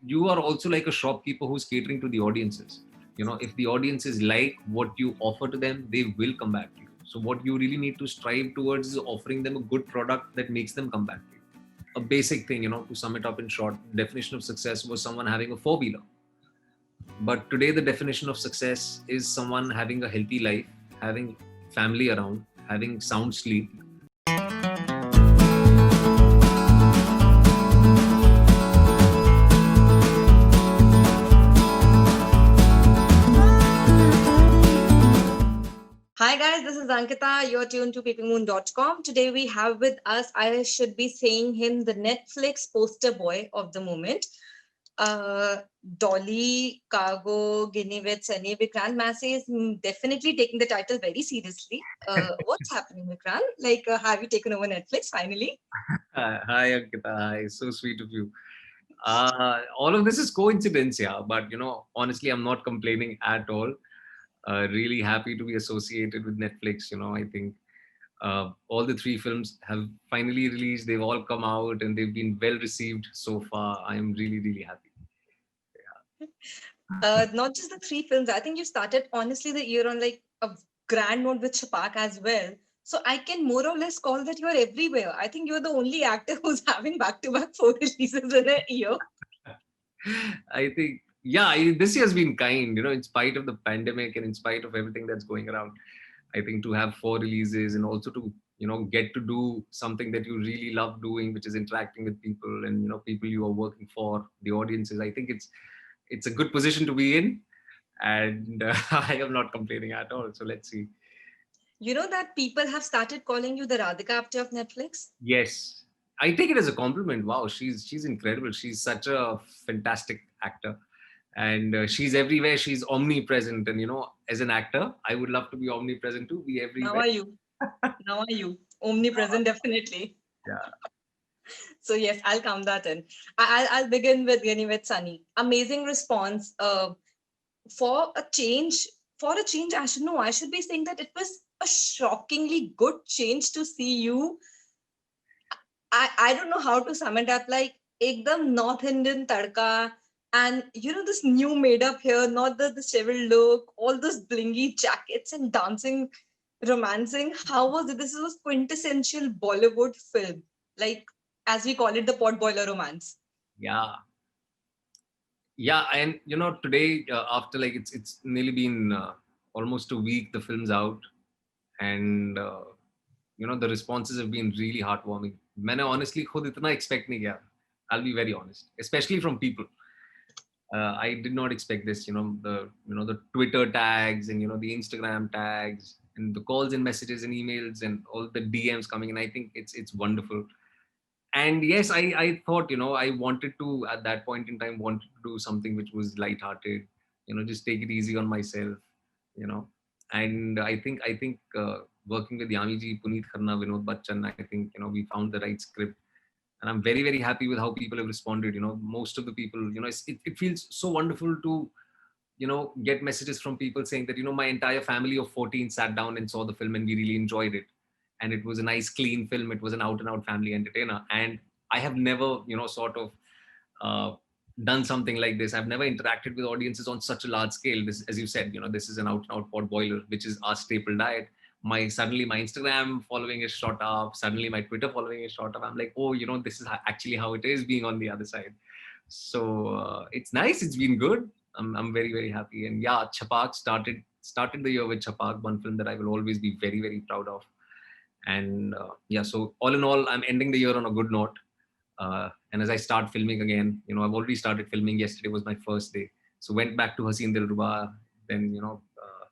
you are also like a shopkeeper who's catering to the audiences. If the audiences like what you offer to them, they will come back to you. So what you really need to strive towards is offering them a good product that makes them come back to you. A basic thing, to sum it up in short, definition of success was someone having a four-wheeler. But today the definition of success is someone having a healthy life, having family around, having sound sleep. Hi guys, this is Ankita. You're tuned to peepingmoon.com. Today we have with us, I should be saying him, the Netflix poster boy of the moment. Dolly, Cargo, Guinea with Sunny. Vikrant Massey is definitely taking the title very seriously. What's happening, Vikrant? Like, have you taken over Netflix finally? Hi, Ankita. Hi, so sweet of you. All of this is coincidence, yeah. But honestly, I'm not complaining at all. Really happy to be associated with Netflix. I think all the three films have finally released. They've all come out and they've been well received so far. I am really, really happy. Not just the three films. I think you started honestly the year on like a grand note with Chapak as well. So I can more or less call that you're everywhere. I think you're the only actor who's having back-to-back 4 releases in a year. I think, yeah, this year has been kind, in spite of the pandemic and in spite of everything that's going around. I think to have 4 releases and also to, get to do something that you really love doing, which is interacting with people and, people you are working for, the audiences. I think it's a good position to be in. And I am not complaining at all. So let's see. You know that people have started calling you the Radhika Apte of Netflix? Yes, I take it as a compliment. Wow, she's incredible. She's such a fantastic actor, and she's everywhere. She's omnipresent, and as an actor, I would love to be omnipresent too, be Now everywhere. are you? Now are you? Omnipresent, definitely. Yeah. So yes, I'll count that in. I'll begin with Genivet Sunny. Amazing response. For a change, I should know. I should be saying that it was a shockingly good change to see you. I don't know how to sum it up. Like ekdam North Indian tadka, and this new made up hair, not the disheveled look, all those blingy jackets and dancing, romancing. How was it? This was quintessential Bollywood film, like as we call it, the pot boiler romance. Yeah, yeah, and today after like it's nearly been almost a week, the film's out, and the responses have been really heartwarming. मैंने honestly खुद इतना expect नहीं किया. I'll be very honest, especially from people. I did not expect this. The Twitter tags and the Instagram tags and the calls and messages and emails and all the DMs coming in. I think it's wonderful. And yes, I thought I wanted to at that point in time wanted to do something which was lighthearted. Just take it easy on myself. You know, and I think working with Yami ji, Puneet Khanna, Vinod Bachchan, I think we found the right script, and I'm very, very happy with how people have responded. Most of the people, it feels so wonderful to get messages from people saying that my entire family of 14 sat down and saw the film and we really enjoyed it, and it was a nice clean film. It was an out and out family entertainer, and I have never sort of uh, done something like this. I've never interacted with audiences on such a large scale. This, as you said, this is an out and out pot boiler, which is our staple diet. Suddenly my Instagram following is shot up. Suddenly my Twitter following is shot up. I'm like, oh, this is actually how it is being on the other side. So it's nice. It's been good. I'm very, very happy. And yeah, Chapak started the year with Chapak, one film that I will always be very, very proud of. And yeah, so all in all, I'm ending the year on a good note. And as I start filming again, I've already started filming. Yesterday was my first day. So went back to Haseen Dilruba. Then,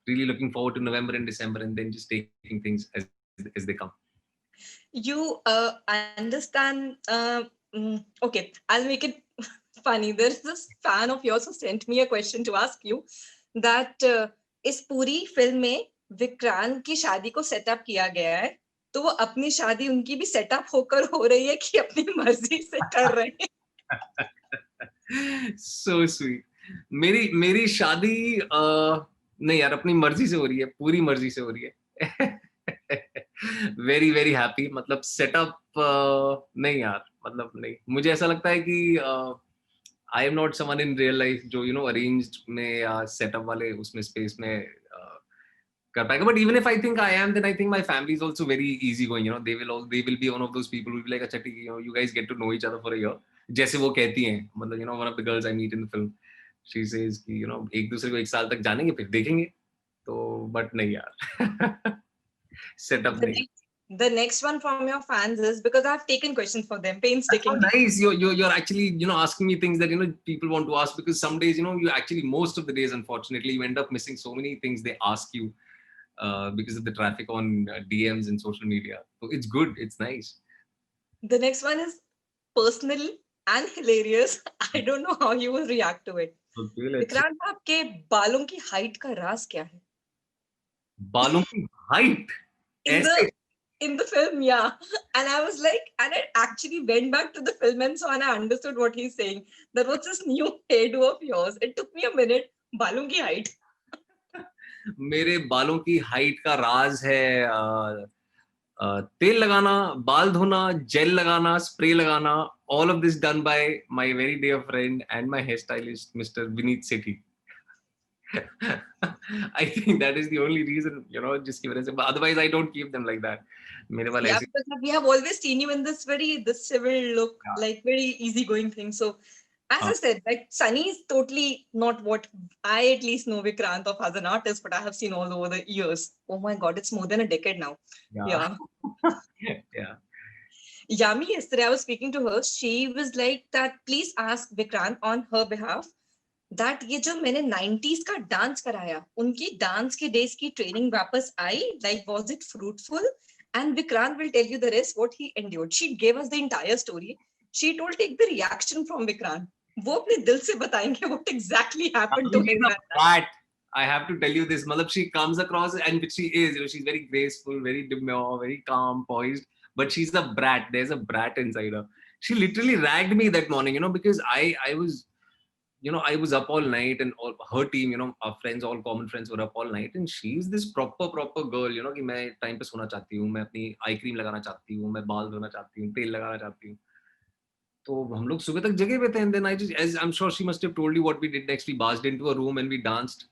really looking forward to November and December, and then just taking things as they come. You understand. Okay, I'll make it funny. There is this fan of yours who sent me a question to ask you that इस पूरी film में विक्रांत की शादी को setup किया गया है, तो वो अपनी शादी उनकी भी सेटअप होकर हो रही है कि अपनी मर्जी से कर रहे हैं? So sweet. मेरी शादी नहीं यार, अपनी मर्जी से हो रही है, पूरी मर्जी से हो रही है. Very, very happy. मतलब सेटअप नहीं यार, मतलब नहीं. मुझे ऐसा लगता है कि I am not someone in real life जो arranged में या setup वाले उसमें space में कर पाएगा. But even if I think I am, then I think my family is also very easy going. They will be one of those people who will be like, अच्छा ठीक है, you guys get to know each other for a year. जैसे वो कहती हैं, मतलब one of the girls I meet in the film, she says कि एक दूसरे को 1 साल तक जानेंगे फिर देखेंगे. तो but नहीं यार, setup The नहीं. the next one from your fans is, because I've taken questions for them That's so painstakingly. nice. You're actually asking me things that people want to ask, because some days you actually, most of the days unfortunately you end up missing so many things they ask you because of the traffic on DMs and social media. So it's good. It's nice. The next one is personal and hilarious. I don't know how you will react to it. Okay, let's see. Vikrant, आपके बालों की height का राज क्या है? बालों की height. In the ऐसे in the film, yeah. And I was like, and I actually went back to the film and so on. I understood what he's saying. That was this new hairdo of yours. It took me a minute. बालों की height. मेरे बालों की height का राज है तेल लगाना, बाल धोना, जेल लगाना, स्प्रे लगाना. All of this done by my very dear friend and my hairstylist, Mr. Vineet Sethi. I think that is the only reason, जिसकी वजह से. Otherwise, I don't keep them like that. मेरे वाले Yeah, ऐसे. because we have always seen you in this civil look, Yeah. like very easygoing thing. So, as I हाँ. said, like Sunny is totally not what I at least know Vikrant of as an artist, but I have seen all over the years. Oh my God, it's more than a decade now. Yeah. Yeah. Yeah. Yami, yesterday I was speaking to her. She was like that, please ask Vikrant on her behalf that ये जो मैंने 90s का dance कराया, उनकी dance के days की training वापस आई, like was it fruitful? And Vikrant will tell you the rest what he endured. She gave us the entire story. She told take the reaction from Vikrant. वो अपने दिल से बताएंगे what exactly happened to him that time. But I have to tell you this, Malab, she comes across, and which she is, she's very graceful, very demure, very calm, poised, but she's a brat. There's a brat inside her. She literally ragged me that morning, because I was, I was up all night, and all her team, our friends, all common friends were up all night, and she's this proper girl, कि मैं time पे सोना चाहती हूँ, मैं अपनी eye cream लगाना चाहती हूँ, मैं बाल धोना चाहती हूँ, तेल लगाना चाहती हूँ. तो हम लोग सुबह तक जगे हुए थे, and then I just, as I'm sure she must have told you what we did next. We barged into a room and we danced,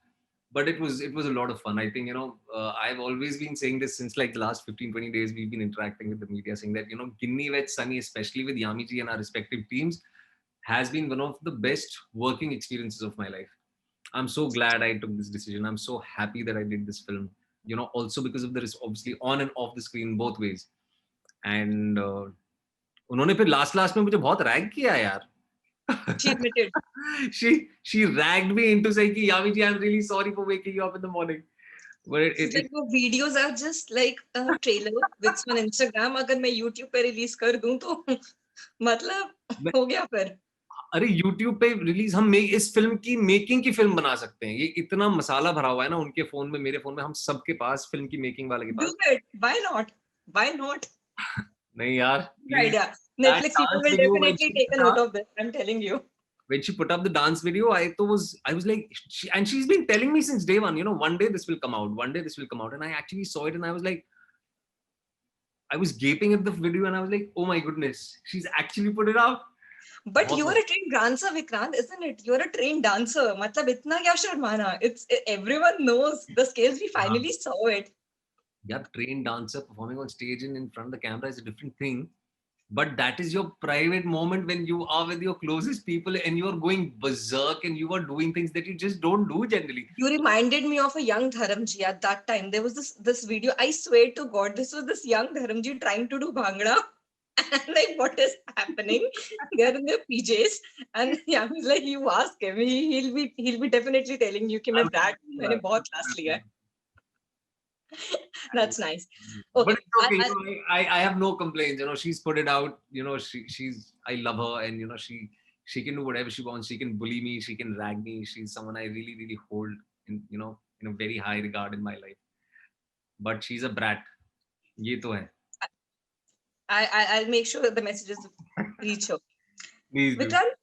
but it was a lot of fun. I think I've always been saying this since like the last 15-20 days we've been interacting with the media, saying that Ginni with Sunny, especially with Yami ji and our respective teams, has been one of the best working experiences of my life. I'm so glad I took this decision. I'm so happy that I did this film, also because of the obviously on and off the screen both ways. And उन्होंने फिर last में मुझे बहुत rag किया यार. She admitted. she ragged me into saying कि Yami ji, I'm really sorry for waking you up in the morning. But She's like, वो videos are just like a trailer which on Instagram अगर मैं YouTube पे release कर दूं तो मतलब हो गया फिर. अरे YouTube पे रिलीज हम इस फिल्म की मेकिंग की फिल्म बना सकते हैं. ये इतना मसाला भरा हुआ है ना उनके फोन में, मेरे फोन में, हम सबके पास, फिल्म की मेकिंग वाले के पास. Do it. Why not? Why not? नहीं यार, Good idea. Netflix people will definitely take a note of this. I'm telling you. When she put up the dance video, I was like, and she's been telling me since day one, one day this will come out, one day this will come out. And I actually saw it and I was like, I was gaping at the video and I was like, oh my goodness, she's actually put it out. But you are a trained dancer, Vikrant, isn't it? You're a trained dancer. मतलब इतना क्या शर्माना? It's everyone knows the scales. We finally saw it. Yeah, trained dancer performing on stage and in front of the camera is a different thing. But that is your private moment when you are with your closest people and you are going berserk and you are doing things that you just don't do generally. You reminded me of a young Dharamji at that time. There was this video. I swear to God, this was this young Dharamji trying to do Bhangra. And like, what is happening? They're in their PJs. And yeah, he's like, you ask him. He'll be definitely telling you कि मैं brat हूँ, मैंने बहुत class लिया है. That's nice. Okay. But it's okay. I have no complaints. She's put it out. She's I love her, and she can do whatever she wants. She can bully me. She can rag me. She's someone I really, really hold in in a very high regard in my life. But she's a brat. ये तो है. I'll make sure that the messages reach her. Please do. Vikrant,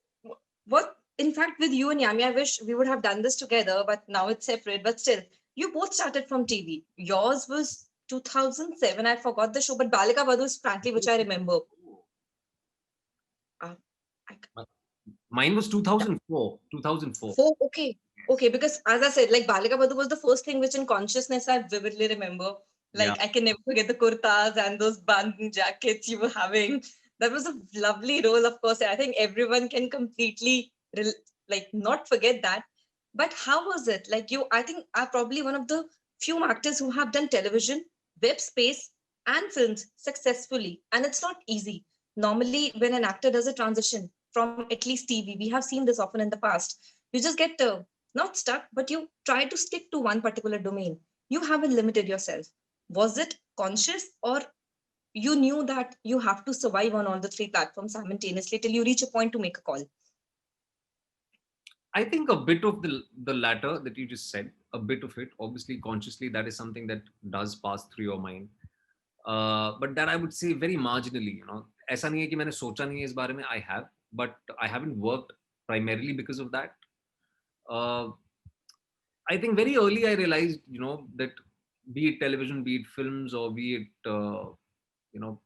what? In fact, with you and Yami, I wish we would have done this together, but now it's separate. But still, you both started from TV. Yours was 2007. I forgot the show, but Balika Badhu is frankly, which I remember. Mine was 2004. 2004. Four, okay. Okay, because as I said, like Balika Badhu was the first thing which in consciousness I vividly remember. Yeah. Like I can never forget the kurtas and those band jackets you were having. That was a lovely role, of course. I think everyone can completely like not forget that. But how was it? Like you, I think are probably one of the few actors who have done television, web space, and films successfully. And it's not easy. Normally, when an actor does a transition from at least TV, we have seen this often in the past, you just get not stuck, but you try to stick to one particular domain. You haven't limited yourself. Was it conscious, or you knew that you have to survive on all the three platforms simultaneously till you reach a point to make a call? I think a bit of the latter that you just said, a bit of it. Obviously, consciously, that is something that does pass through your mind. But that I would say very marginally. You know, ऐसा नहीं है कि मैंने सोचा नहीं है इस बारे में. I have, but I haven't worked primarily because of that. Uh, I think very early I realized, you know, that be it television, be it films, or be it,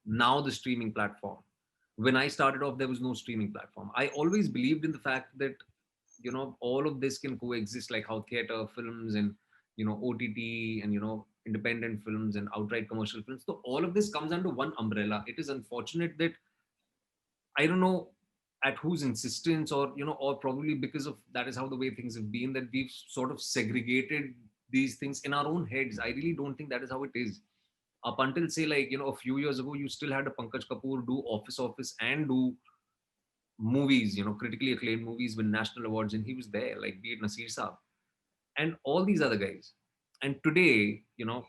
now the streaming platform. When I started off, there was no streaming platform. I always believed in the fact that, you know, all of this can coexist, like how theater, films, and, you know, OTT, and, you know, independent films and outright commercial films. So all of this comes under one umbrella. It is unfortunate that I don't know at whose insistence, or, you know, or probably because of that is how the way things have been, that we've sort of segregated these things in our own heads. I really don't think that is how it is. Up until, say, like, you know, a few years ago, you still had a Pankaj Kapoor do Office and do movies, you know, critically acclaimed movies, win national awards, and he was there, like, be it Nasir Saab and all these other guys. And today, you know,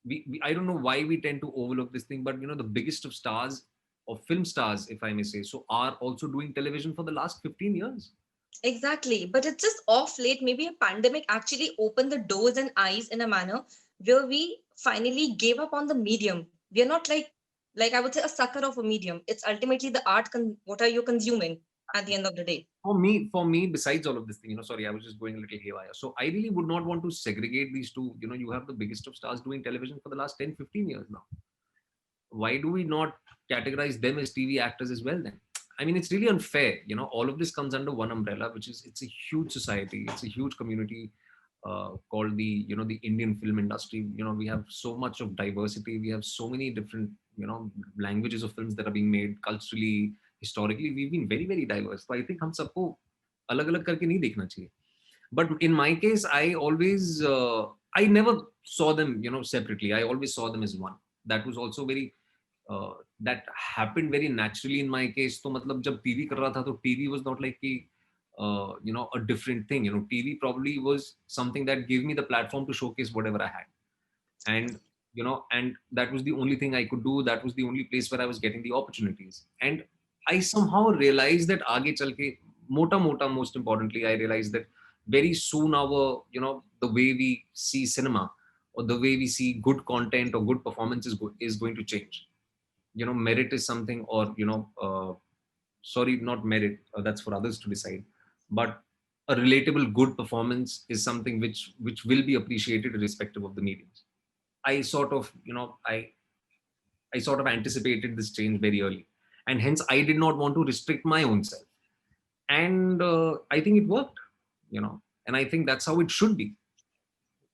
we I don't know why we tend to overlook this thing, but, you know, the biggest of stars, or film stars, if I may say so, are also doing television for the last 15 years. Exactly. But it's just off late. Maybe a pandemic actually opened the doors and eyes in a manner where we finally gave up on the medium. We are not like I would say, a sucker of a medium. It's ultimately the art. What are you consuming at the end of the day? For me, besides all of this thing, you know, sorry, I was just going a little haywire. So I really would not want to segregate these two. You know, you have the biggest of stars doing television for the last 10, 15 years now. Why do we not categorize them as TV actors as well then? I mean, it's really unfair. You know, all of this comes under one umbrella, which is, it's a huge society, it's a huge community, called the, you know, the Indian film industry. You know, we have so much of diversity. We have so many different, you know, languages of films that are being made culturally, historically. We've been very, very diverse. So I think हम सबको अलग अलग करके नहीं देखना चाहिए. But in my case, I never saw them, you know, separately. I always saw them as one. That was also very that happened very naturally in my case. तो मतलब जब टीवी कर रहा था तो टीवी was not like कि you know, a different thing. You know, TV probably was something that gave me the platform to showcase whatever I had, and, you know, and that was the only thing I could do. That was the only place where I was getting the opportunities. And I somehow realized that आगे चल के मोटा मोटा, most importantly, I realized that very soon our, you know, the way we see cinema, or the way we see good content or good performance is going to change. You know, merit is something, or, you know, sorry, not merit, that's for others to decide, but a relatable good performance is something which will be appreciated irrespective of the mediums. I sort of, you know, I sort of anticipated this change very early, and hence I did not want to restrict my own self. And I think it worked, you know, and I think that's how it should be.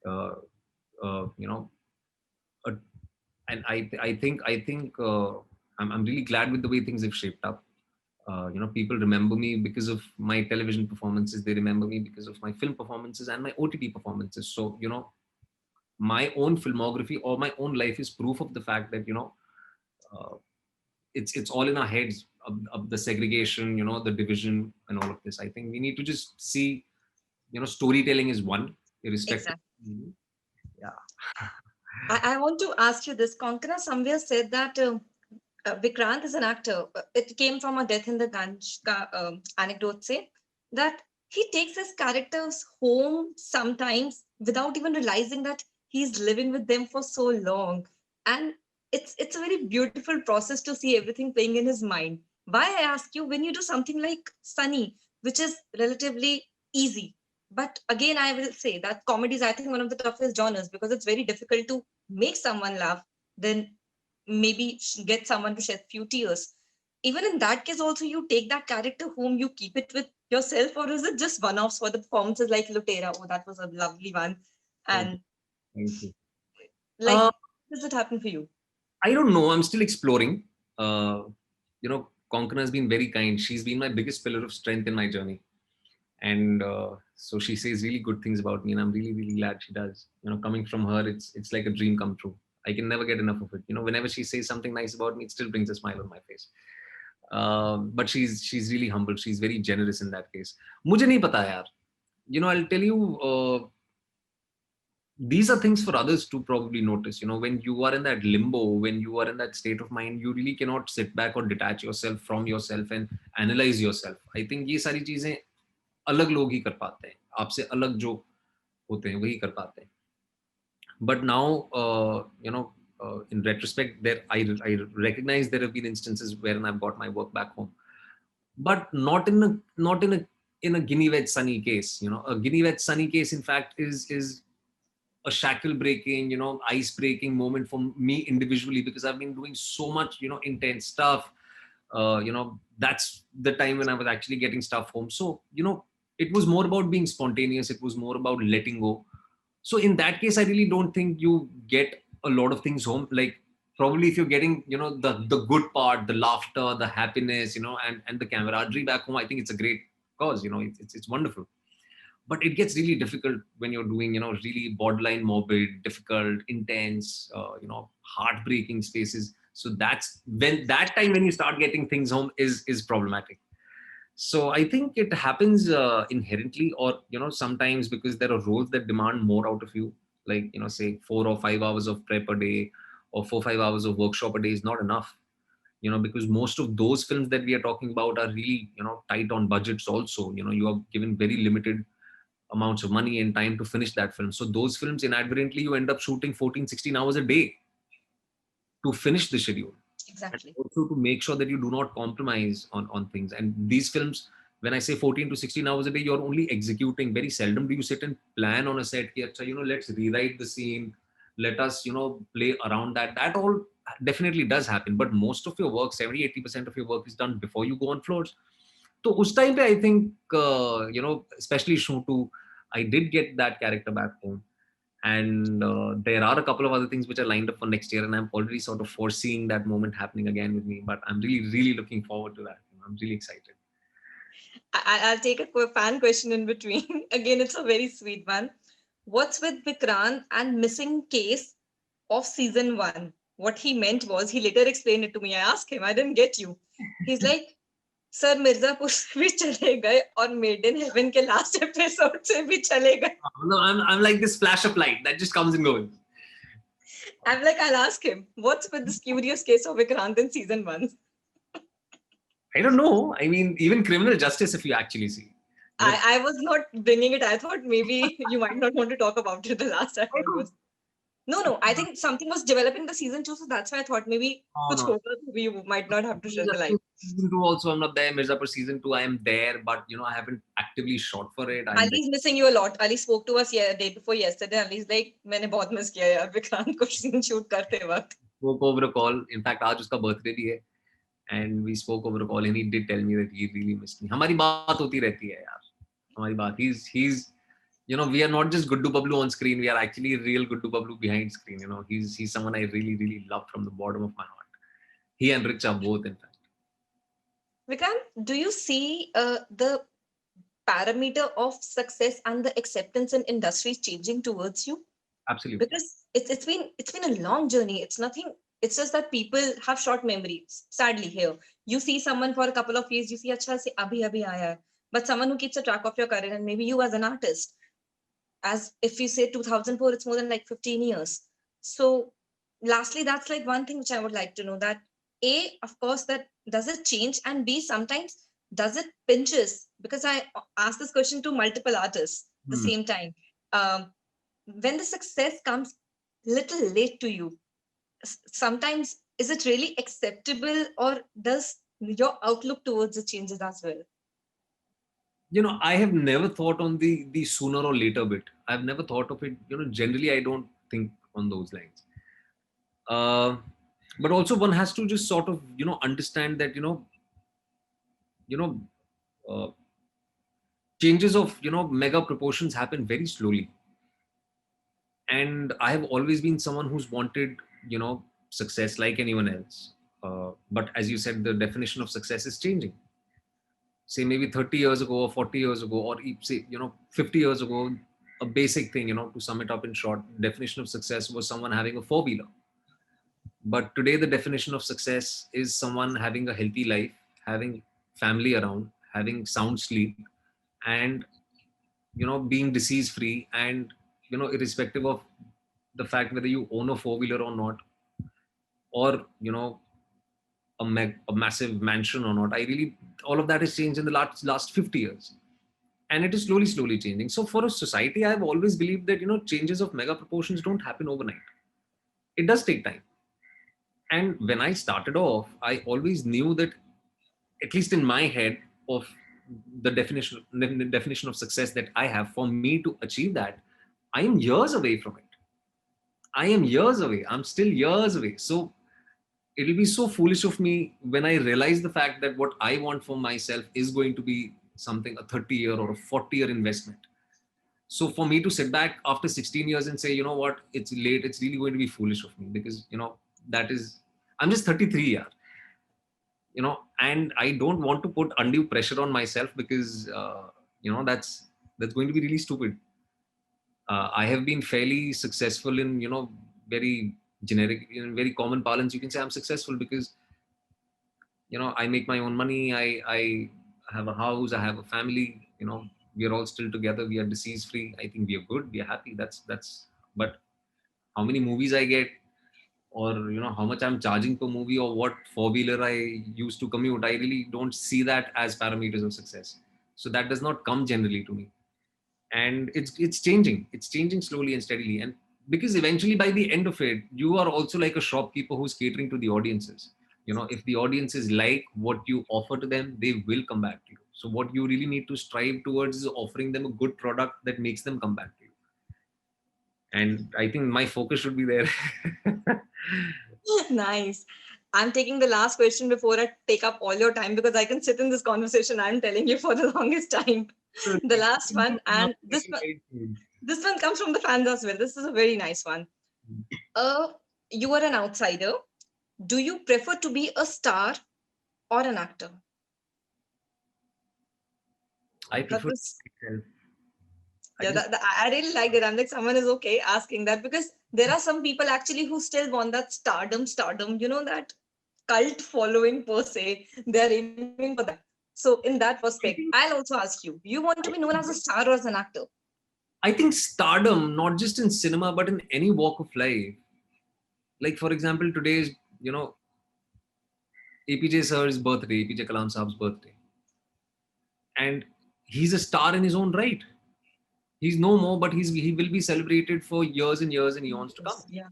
uh, you know, uh, and I'm really glad with the way things have shaped up. You know, people remember me because of my television performances. They remember me because of my film performances and my OTT performances. So, you know, my own filmography or my own life is proof of the fact that, you know, uh, it's all in our heads, of the segregation, you know, the division and all of this. I think we need to just see, you know, storytelling is one, irrespective. Exactly. Yeah. I want to ask you this. Konkana somewhere said that Vikrant is an actor. It came from a Death in the Ganj anecdote, say that he takes his characters home sometimes without even realizing that he's living with them for so long. And it's a very beautiful process to see everything playing in his mind. Why I ask you, when you do something like Sunny, which is relatively easy, but again, I will say that comedy is, I think, one of the toughest genres because it's very difficult to make someone laugh, then maybe get someone to shed few tears. even in that case also you take that character home, you keep it with yourself, or is it just one-offs for the performances like Lutera? Oh, that was a lovely one. Thank you. And Thank you. like, does it happen for you? I don't know. I'm still exploring. Uh, Konkana has been very kind. She's been my biggest pillar of strength in my journey. And so she says really good things about me, and I'm really, really glad she does. Coming from her, it's like a dream come true. I can never get enough of it. Whenever she says something nice about me, it still brings a smile on my face. But she's really humble. She's very generous in that case. मुझे नहीं पता यार. I'll tell you. These are things for others to probably notice. When you are in that limbo, when you are in that state of mind, you really cannot sit back or detach yourself from yourself and analyze yourself. I think ये सारी चीजें अलग लोग ही कर पाते हैं, आपसे अलग जो होते हैं वही कर पाते हैं. But now, in retrospect, I recognize there have been instances where I've got my work back home, but not in a guinea veg sunny case. A guinea veg sunny case, in fact, is a shackle breaking, ice breaking moment for me individually, because I've been doing so much, intense stuff. That's the time when I was actually getting stuff home. So, it was more about being spontaneous. It was more about letting go. So in that case, I really don't think you get a lot of things home. Like probably if you're getting, the good part, the laughter, the happiness, and the camaraderie back home, I think it's a great cause. It's wonderful. But it gets really difficult when you're doing, really borderline morbid, difficult, intense, heartbreaking spaces. So that's when that time when you start getting things home is problematic. So I think it happens inherently, or sometimes because there are roles that demand more out of you, like say 4 or 5 hours of prep a day, or 4 or 5 hours of workshop a day is not enough. Because most of those films that we are talking about are really tight on budgets. Also, you are given very limited amounts of money and time to finish that film. So those films, inadvertently, you end up shooting 14, 16 hours a day to finish the schedule, and Exactly. also to make sure that you do not compromise on things. And these films, when I say 14 to 16 hours a day, you're only executing. Very seldom do you sit and plan on a set. Let's rewrite the scene. Let us, play around that. That all definitely does happen. But most of your work, 70, 80% of your work is done before you go on floors. So उस time पे I think, especially Shuntu, I did get that character back home. And there are a couple of other things which are lined up for next year, and I'm already sort of foreseeing that moment happening again with me. But I'm really, really looking forward to that. I'm really excited. I'll take a fan question in between. Again, it's a very sweet one. What's with Vikrant and missing case of season 1? What he meant was, he later explained it to me. I asked him, I didn't get you. He's like, sir Mirzapur से भी चले गए और made in heaven के last episode से भी चले गए. No, I'm like this flash of light that just comes and goes. I'm like, I'll ask him, what's with this curious case of Vikrant in season 1? I don't know. I mean, even criminal justice, if you actually see. I was not bringing it. I thought maybe you might not want to talk about it. The last I heard was no. I think something was developing the season 2, so that's why I thought maybe kuch hoga, so we might not have to share the light. Season 2 also, I'm not there. Mirzapur season 2, I am there, but I haven't actively shot for it. Ali's missing you a lot. Ali spoke to us day before yesterday. Ali's like, मैंने बहुत miss किया यार विक्रांत को scene shoot करते वक्त. Spoke over a call. In fact, आज उसका birthday भी है, and we spoke over a call, and he did tell me that he really missed me. हमारी बात होती रहती है यार. हमारी बात. He's we are not just Guddu Bablu on screen. We are actually real Guddu Bablu behind screen. He's someone I really, really love from the bottom of my heart. He and Rich are both, in fact. Vikrant, do you see the parameter of success and the acceptance in industry changing towards you? Absolutely. Because it's been a long journey. It's nothing. It's just that people have short memories. Sadly, here you see someone for a couple of years, you see, acha se abhi aaya. But someone who keeps a track of your career, and maybe you as an artist, as if you say 2004, it's more than like 15 years. So lastly, that's like one thing which I would like to know, that A, of course, that does it change, and B, sometimes does it pinches? Because I asked this question to multiple artists at the same time. When the success comes little late to you, sometimes is it really acceptable, or does your outlook towards it changes as well? I have never thought on the sooner or later bit. I've never thought of it. Generally, I don't think on those lines. But also one has to just sort of, understand that, you know, uh, changes of, mega proportions happen very slowly. And I have always been someone who's wanted, success like anyone else. But as you said, the definition of success is changing. Say maybe 30 years ago or 40 years ago, or say, 50 years ago, a basic thing, to sum it up in short, definition of success was someone having a four-wheeler. But today, the definition of success is someone having a healthy life, having family around, having sound sleep, and being disease free, and irrespective of the fact whether you own a four-wheeler or not, or a massive mansion or not. I really, all of that has changed in the last 50 years, and it is slowly changing. So for a society, I have always believed that changes of mega proportions don't happen overnight. It does take time. And when I started off, I always knew that, at least in my head, of the definition of success that I have, for me to achieve that, I am years away from it. I am years away. I'm still years away. So it'll be so foolish of me when I realize the fact that what I want for myself is going to be something, a 30-year or a 40-year investment. So for me to sit back after 16 years and say, you know what, it's late, it's really going to be foolish of me, because, that is, I'm just 33, yeah, and I don't want to put undue pressure on myself, because, that's going to be really stupid. I have been fairly successful in, very generic, in very common parlance, you can say I'm successful because, I make my own money. I have a house, I have a family, we are all still together. We are disease free. I think we are good. We are happy. But how many movies I get, or, how much I'm charging per movie, or what four-wheeler I use to commute, I really don't see that as parameters of success. So that does not come generally to me. And it's changing slowly and steadily. And because eventually, by the end of it, you are also like a shopkeeper who's catering to the audiences. If the audiences like what you offer to them, they will come back to you. So what you really need to strive towards is offering them a good product that makes them come back to you. And I think my focus should be there. Nice. I'm taking the last question before I take up all your time, because I can sit in this conversation, I'm telling you, for the longest time. The last one, and this one comes from the fans as well. This is a very nice one. Uh, you are an outsider. Do you prefer to be a star or an actor? I That prefer was, myself. yeah, I really like that. I'm like, someone is okay asking that, because there are some people actually who still want that stardom, that cult following per se. They're aiming for that. So in that I perspective, think I'll also ask you, you want to be known as a star or as an actor? I think stardom, not just in cinema, but in any walk of life. Like, for example, today's, APJ sir's birthday, APJ Kalam Saab's birthday. And he's a star in his own right. He's no more, but he will be celebrated for years and years and eons to come. Yeah.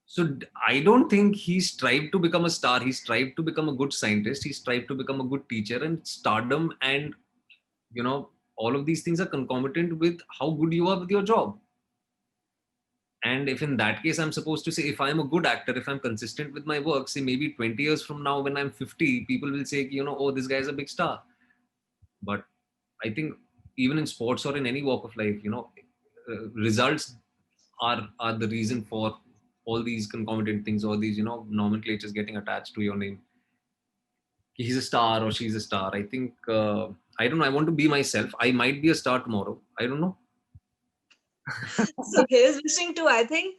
So I don't think he strived to become a star. He strived to become a good scientist. He strived to become a good teacher. And stardom and, all of these things are concomitant with how good you are with your job. And if in that case, I'm supposed to say, if I'm a good actor, if I'm consistent with my work, say maybe 20 years from now, when I'm 50, people will say, oh, this guy is a big star. But I think even in sports or in any walk of life, results are the reason for all these concomitant things, or these, nomenclatures getting attached to your name. He's a star or she's a star. I think, I don't know. I want to be myself. I might be a star tomorrow. I don't know. So here's wishing to, I think,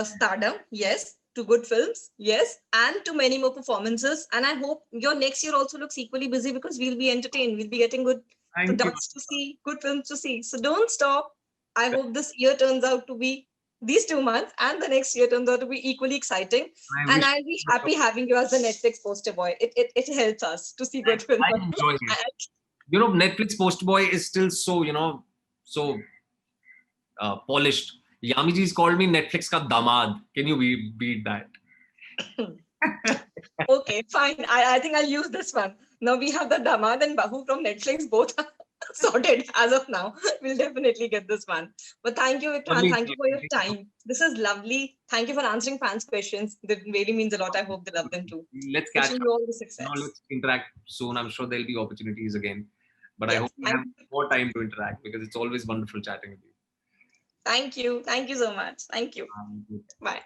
stardom, yes, to good films, yes, and to many more performances. And I hope your next year also looks equally busy, because we'll be entertained. We'll be getting good Thank you. products to see, good films to see. So don't stop. I hope this year turns out to be, these 2 months and the next year turns out to be equally exciting. I And wish I'll be happy having you as the Netflix poster boy. It helps us to see good films. I'm enjoying it. Netflix poster boy is still so, so polished. Yamiji's called me Netflix ka damad. Can you beat that? Okay, fine. I think I'll use this one. Now we have the Damad and Bahu from Netflix, both. sorted as of now. We'll definitely get this one. But thank you, Vikrant. Lovely Thank you for your talking to you. time. This is lovely. Thank you for answering fans' questions. That really means a lot. I hope they love them too. Let's catch Wishing up. you all the You know, success. let's interact soon. I'm sure there'll be opportunities again. But I Yes. hope we have more time to interact because it's always wonderful chatting with you. Thank you. Thank you so much. Thank you. Um, Bye.